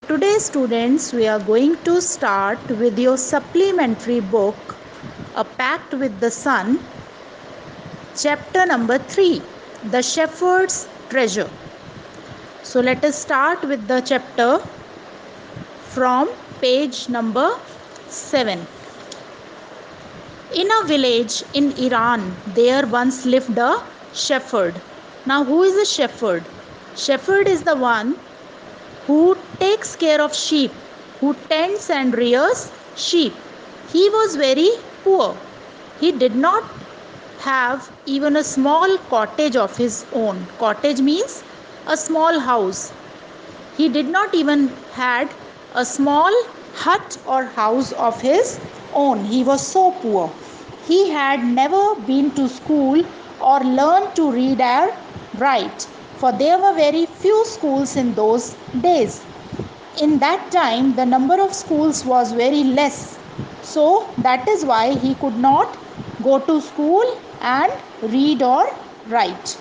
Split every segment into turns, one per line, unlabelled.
Today, students, we are going to start with your supplementary book, A Pact with the Sun, chapter number 3, The Shepherd's Treasure. So, let us start with the chapter from page number 7. In a village in Iran, there once lived a shepherd. Now, who is a shepherd? Shepherd is the one who takes care of sheep, who tends and rears sheep. He was very poor. He did not have even a small cottage of his own. Cottage means a small house. He did not even had a small hut or house of his own. He was so poor. He had never been to school or learned to read or write, for there were very few schools in those days. In that time, the number of schools was very less. So that is why he could not go to school and read or write.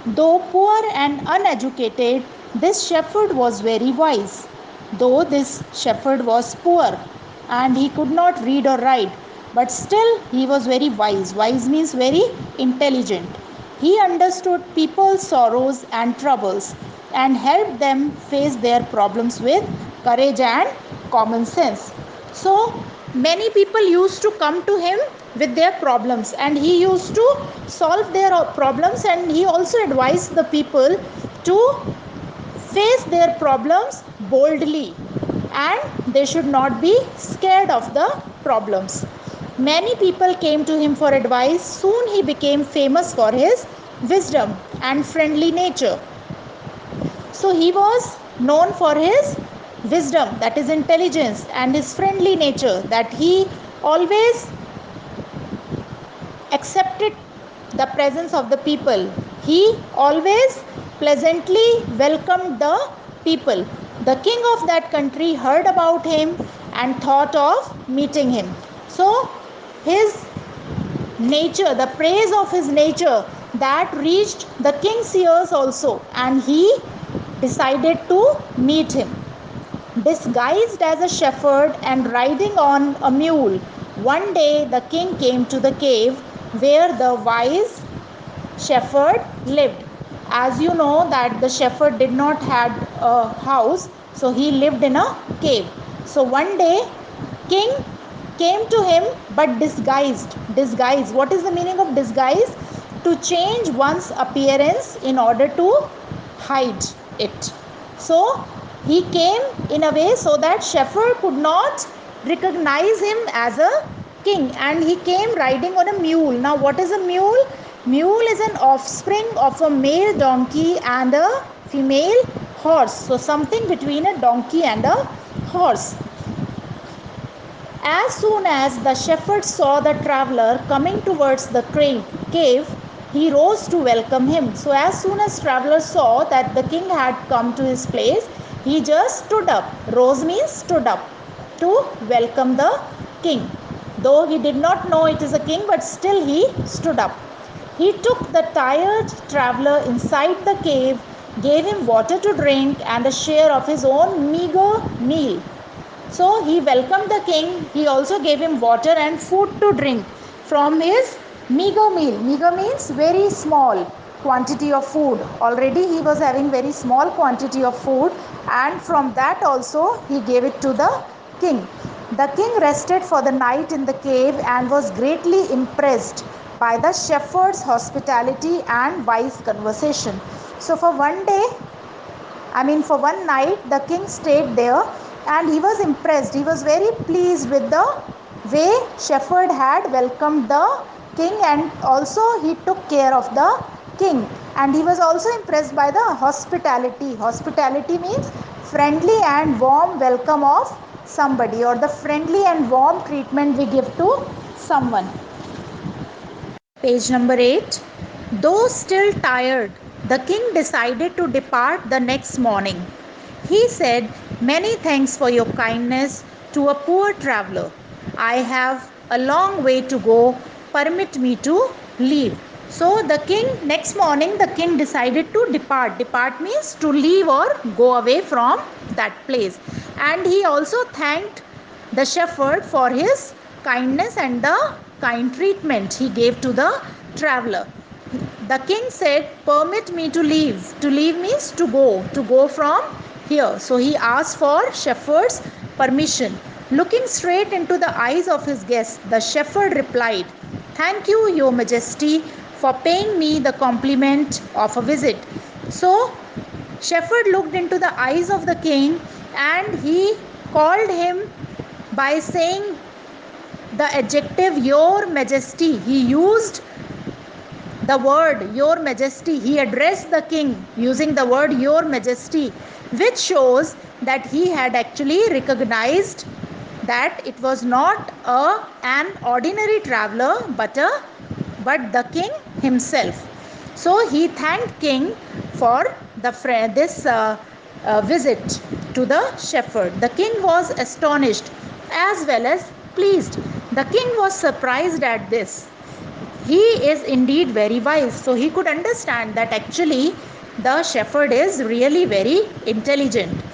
Though poor and uneducated, this shepherd was very wise. Though this shepherd was poor and he could not read or write, but still he was very wise. Wise means very intelligent. He understood people's sorrows and troubles and helped them face their problems with courage and common sense. So, many people used to come to him with their problems and he used to solve their problems, and he also advised the people to face their problems boldly and they should not be scared of the problems. Many people came to him for advice. Soon he became famous for his wisdom and friendly nature. So he was known for his wisdom, that is intelligence, and his friendly nature, that he always accepted the presence of the people. He always pleasantly welcomed the people. The king of that country heard about him and thought of meeting him. So his nature, the praise of his nature, that reached the king's ears also, and he decided to meet him. Disguised as a shepherd and riding on a mule, one day the king came to the cave where the wise shepherd lived. As you know that the shepherd did not had a house, so he lived in a cave. So one day king came to him but disguised. Disguise, what is the meaning of disguise? To change one's appearance in order to hide it. So he came in a way so that shepherd could not recognize him as a king, and he came riding on a mule. Now what is a mule? Mule is an offspring of a male donkey and a female horse. So something between a donkey and a horse. As soon as the shepherd saw the traveler coming towards the cave, he rose to welcome him. So as soon as traveler saw that the king had come to his place, he just stood up. Rose means stood up to welcome the king. Though he did not know it is a king, but still he stood up. He took the tired traveler inside the cave, gave him water to drink and a share of his own meager meal. So he welcomed the king. He also gave him water and food to drink from his meager meal. Meager means very small quantity of food. Already he was having very small quantity of food, and from that also he gave it to the king. The king rested for the night in the cave and was greatly impressed by the shepherd's hospitality and wise conversation. So for one night, the king stayed there and he was impressed. He was very pleased with the way shepherd had welcomed the king, and also he took care of the king. And he was also impressed by the hospitality. Hospitality means friendly and warm welcome of somebody, or the friendly and warm treatment we give to someone. Page number 8. Though still tired, the king decided to depart the next morning. He said, "Many thanks for your kindness to a poor traveler. I have a long way to go. Permit me to leave." So the king, next morning, the king decided to depart. Depart means to leave or go away from that place. And he also thanked the shepherd for his kindness and the kind treatment he gave to the traveler. The king said, "Permit me to leave." To leave means to go from here. So he asked for shepherd's permission. Looking straight into the eyes of his guest, the shepherd replied, "Thank you, Your Majesty, for paying me the compliment of a visit." So, shepherd looked into the eyes of the king and he called him by saying the adjective Your Majesty. He used the word Your Majesty. He addressed the king using the word Your Majesty, which shows that he had actually recognized that it was not an ordinary traveler but the king himself. So he thanked king for this visit to the shepherd. The king was astonished as well as pleased. The king was surprised at this. He is indeed very wise. So he could understand that actually the shepherd is really very intelligent.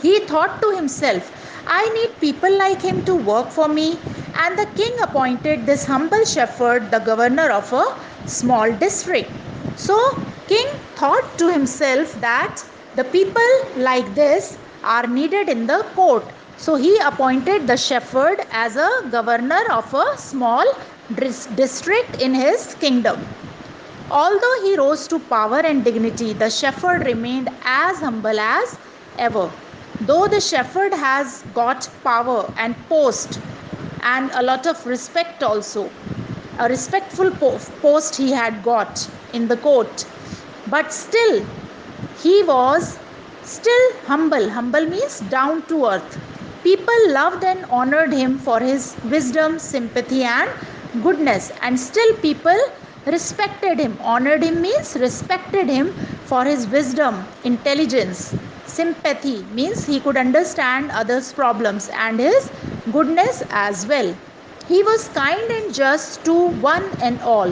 He thought to himself, "I need people like him to work for me." And the king appointed this humble shepherd the governor of a small district. So, king thought to himself that the people like this are needed in the court. So, he appointed the shepherd as a governor of a small district in his kingdom. Although he rose to power and dignity, the shepherd remained as humble as ever. Though the shepherd has got power and post and a lot of respect also, a respectful post he had got in the court, but still he was still humble. Humble means down to earth. People loved and honored him for his wisdom, sympathy, and goodness, and still people respected him. Honored him means respected him for his wisdom, intelligence. Sympathy means he could understand others' problems, and his goodness as well. He was kind and just to one and all.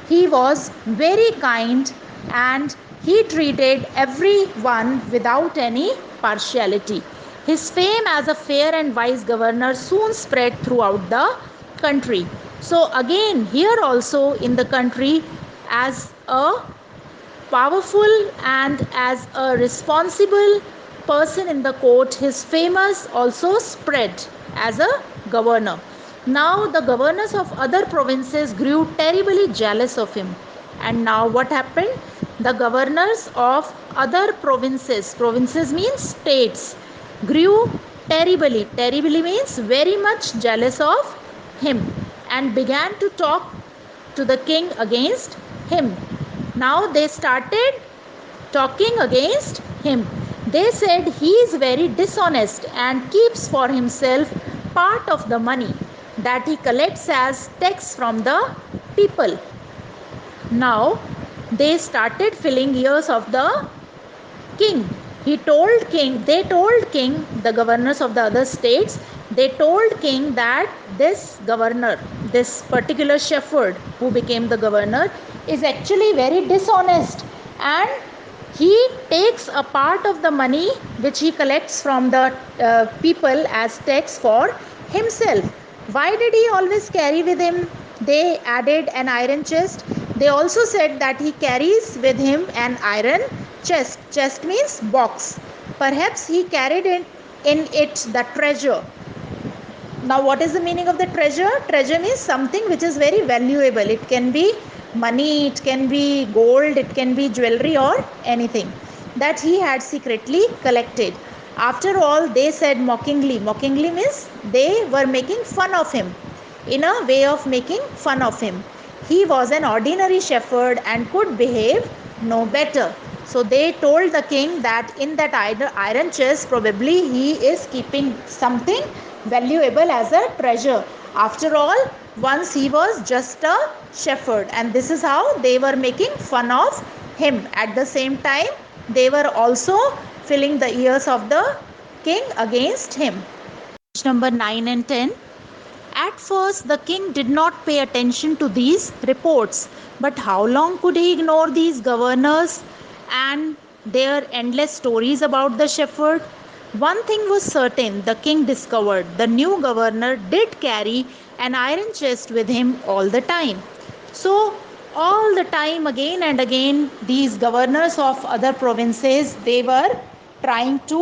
He was very kind and he treated everyone without any partiality. His fame as a fair and wise governor soon spread throughout the country. So, again, here also in the country, as a powerful and as a responsible person in the court, his famous also spread as a governor. Now the governors of other provinces grew terribly jealous of him. And now what happened? The governors of other provinces means states, grew terribly. Terribly means very much jealous of him and began to talk to the king against him. Now they started talking against him. They said he is very dishonest and keeps for himself part of the money that he collects as tax from the people. Now they started filling ears of the king. They told king, the governors of the other states, they told king that this governor, this particular shepherd who became the governor, is actually very dishonest and he takes a part of the money which he collects from the people as tax for himself. Why did he always carry with him? They added an iron chest. They also said that he carries with him an iron chest. Chest means box. Perhaps he carried in it the treasure. Now, what is the meaning of the treasure? Treasure means something which is very valuable. It can be money, it can be gold, it can be jewelry or anything that he had secretly collected. After all, they said mockingly. Mockingly means they were making fun of him, in a way of making fun of him. He was an ordinary shepherd and could behave no better. So they told the king that in that iron chest, probably he is keeping something valuable as a treasure. After all, once he was just a shepherd, and this is how they were making fun of him. At the same time, they were also filling the ears of the king against him. Number 9 and 10. At first, the king did not pay attention to these reports. But how long could he ignore these governors and their endless stories about the shepherd? One thing was certain, the king discovered the new governor did carry an iron chest with him all the time. So, all the time, again and again, these governors of other provinces, they were trying to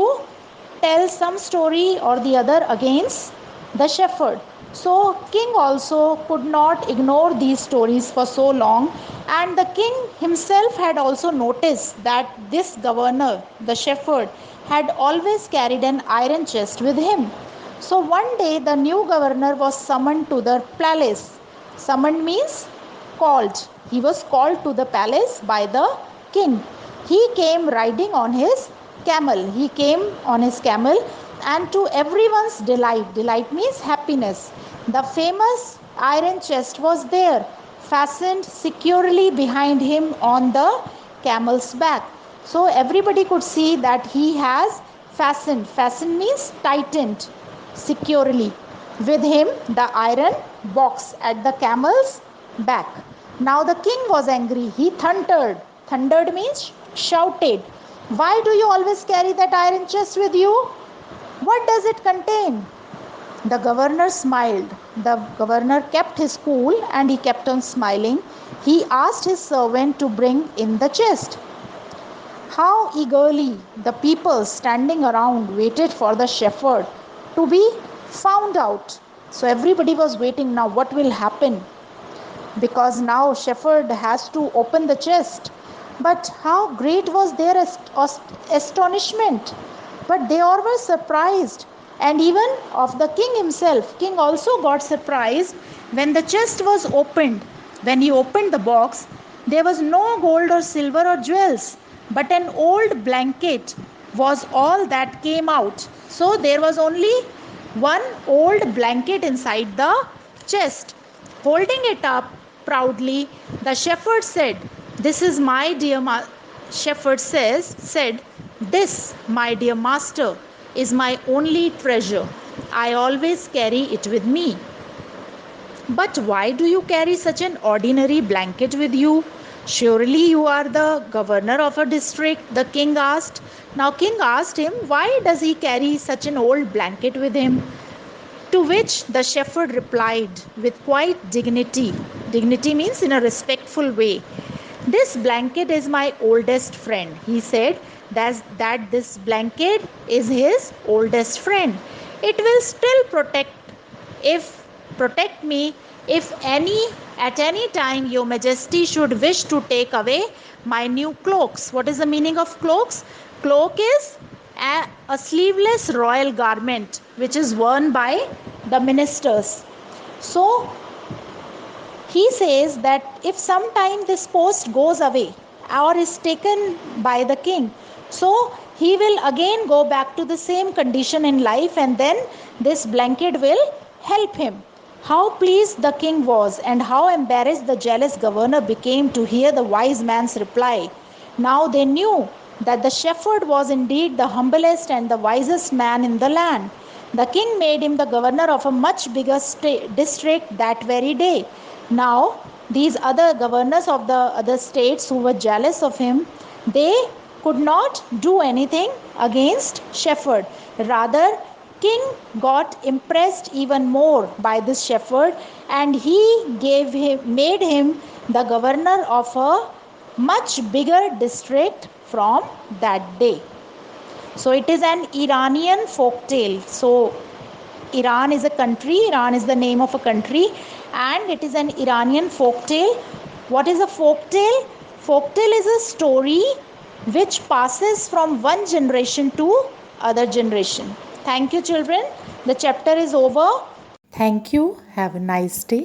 tell some story or the other against the shepherd. So, king also could not ignore these stories for so long, and the king himself had also noticed that this governor, the shepherd, had always carried an iron chest with him. So, one day the new governor was summoned to the palace. Summoned means called. He was called to the palace by the king. He came riding on his camel. He came on his camel, and to everyone's delight means happiness, the famous iron chest was there, fastened securely behind him on the camel's back. So everybody could see that he has fastened means tightened securely with him the iron box at the camel's back. Now the king was angry. He thundered. Thundered means shouted. Why do you always carry that iron chest with you? What does it contain? The governor smiled. The governor kept his cool and he kept on smiling. He asked his servant to bring in the chest. How eagerly the people standing around waited for the shepherd to be found out. So everybody was waiting now what will happen, because now shepherd has to open the chest. But how great was their astonishment. But they all were surprised, and even of the king himself. King also got surprised when the chest was opened. When he opened the box, there was no gold or silver or jewels, but an old blanket was all that came out. So there was only one old blanket inside the chest. Holding it up proudly, the shepherd said, "This is my dear shepherd said, "This, my dear master, is my only treasure. I always carry it with me." "But why do you carry such an ordinary blanket with you? Surely you are the governor of a district," the king asked. Now king asked him, why does he carry such an old blanket with him? To which the shepherd replied with quite dignity. Dignity means in a respectful way. "This blanket is my oldest friend." He said that this blanket is his oldest friend. "It will still protect me if at any time your majesty should wish to take away my new cloaks." What is the meaning of cloaks? Cloak is a sleeveless royal garment which is worn by the ministers. So he says that if sometime this post goes away or is taken by the king, so he will again go back to the same condition in life, and then this blanket will help him. How pleased the king was, and how embarrassed the jealous governor became to hear the wise man's reply. Now they knew that the shepherd was indeed the humblest and the wisest man in the land. The king made him the governor of a much bigger district that very day. Now, these other governors of the other states who were jealous of him, they could not do anything against shepherd. Rather, king got impressed even more by this shepherd, and he made him the governor of a much bigger district from that day. So it is an Iranian folk tale. So Iran is a country, Iran is the name of a country, and it is an Iranian folk tale. What is a folk tale? Folk tale is a story which passes from one generation to other generation. Thank you, children. The chapter is over.
Thank you. Have a nice day.